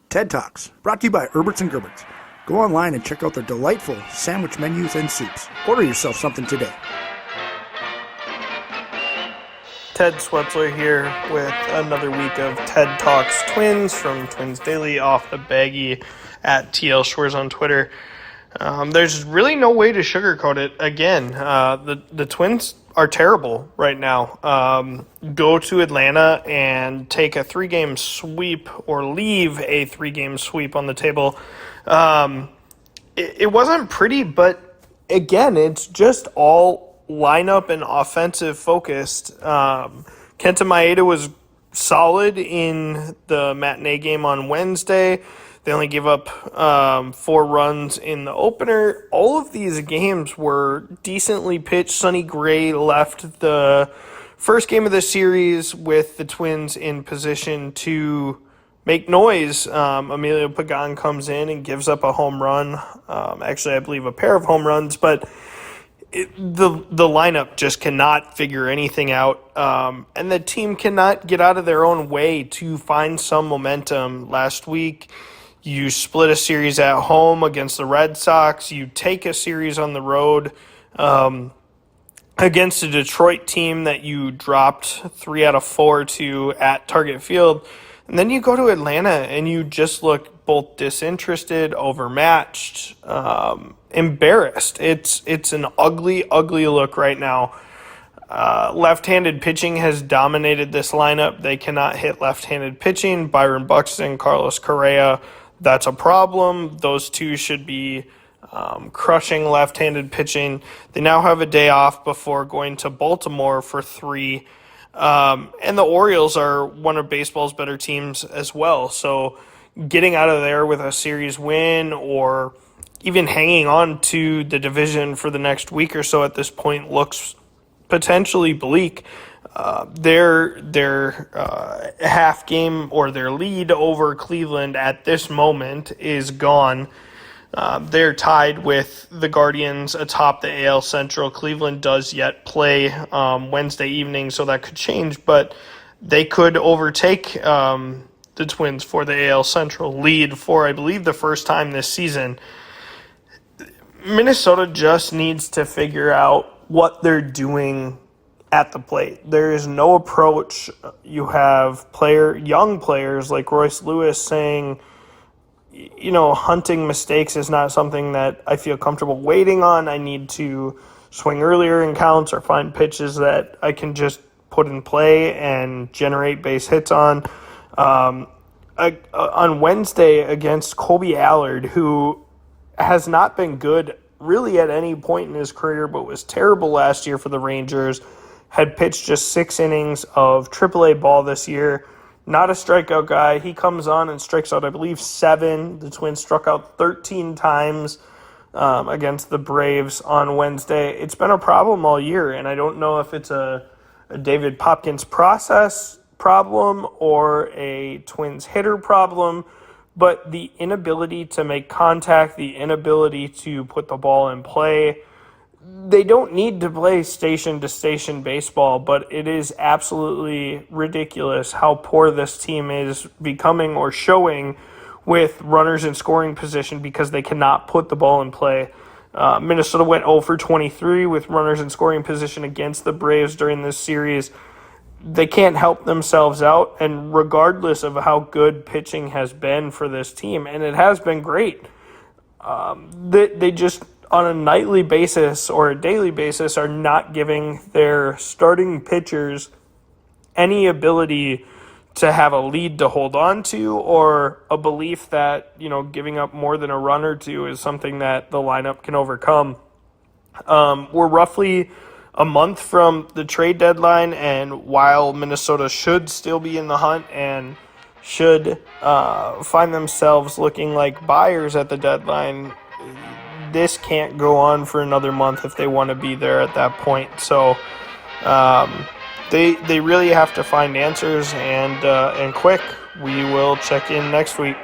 TED Talks, brought to you by Erbs and Gerbs. Go online and check out their delightful sandwich menus and soups. Order yourself something today. Ted Schwerzler here with another week of TED Talks Twins from Twins Daily off the baggie at TL Schwerz on Twitter. There's really no way to sugarcoat it. Again, the Twins are terrible right now. Go to Atlanta and take a 3-game sweep or leave a 3-game sweep on the table. It wasn't pretty, but again, it's just all lineup and offensive focused. Kenta Maeda was solid in the matinee game on Wednesday. They only gave up 4 runs in the opener. All of these games were decently pitched. Sonny Gray left the first game of the series with the Twins in position to make noise. Emilio Pagan comes in and gives up a home run. Actually, I believe a pair of home runs, but the lineup just cannot figure anything out, and the team cannot get out of their own way to find some momentum. Last week, you split a series at home against the Red Sox. You take a series on the road against a Detroit team that you dropped 3 out of 4 to at Target Field. And then you go to Atlanta and you just look both disinterested, overmatched, embarrassed. It's an ugly, ugly look right now. Left-handed pitching has dominated this lineup. They cannot hit left-handed pitching. Byron Buxton, Carlos Correa, that's a problem. Those two should be crushing left-handed pitching. They now have a day off before going to Baltimore for 3. And the Orioles are one of baseball's better teams as well. So getting out of there with a series win or even hanging on to the division for the next week or so at this point looks potentially bleak. Their half game or their lead over Cleveland at this moment is gone. They're tied with the Guardians atop the AL Central. Cleveland does yet play Wednesday evening, so that could change, but they could overtake the Twins for the AL Central lead for, I believe, the first time this season. Minnesota just needs to figure out what they're doing at the plate. There is no approach. You have young players like Royce Lewis saying, hunting mistakes is not something that I feel comfortable waiting on. I need to swing earlier in counts or find pitches that I can just put in play and generate base hits on. On Wednesday against Colby Allard, who has not been good really at any point in his career, but was terrible last year for the Rangers, had pitched just 6 innings of AAA ball this year. Not a strikeout guy. He comes on and strikes out, I believe, 7. The Twins struck out 13 times against the Braves on Wednesday. It's been a problem all year, and I don't know if it's a David Popkins process problem or a Twins hitter problem, but the inability to make contact, the inability to put the ball in play. They don't need to play station-to-station baseball, but it is absolutely ridiculous how poor this team is becoming or showing with runners in scoring position because they cannot put the ball in play. Minnesota went 0 for 23 with runners in scoring position against the Braves during this series. They can't help themselves out, and regardless of how good pitching has been for this team, and it has been great, they just on a nightly basis or a daily basis are not giving their starting pitchers any ability to have a lead to hold on to or a belief that, giving up more than a run or two is something that the lineup can overcome. We're roughly a month from the trade deadline, and while Minnesota should still be in the hunt and should find themselves looking like buyers at the deadline, this can't go on for another month if they want to be there at that point. So they really have to find answers and quick. We will check in next week.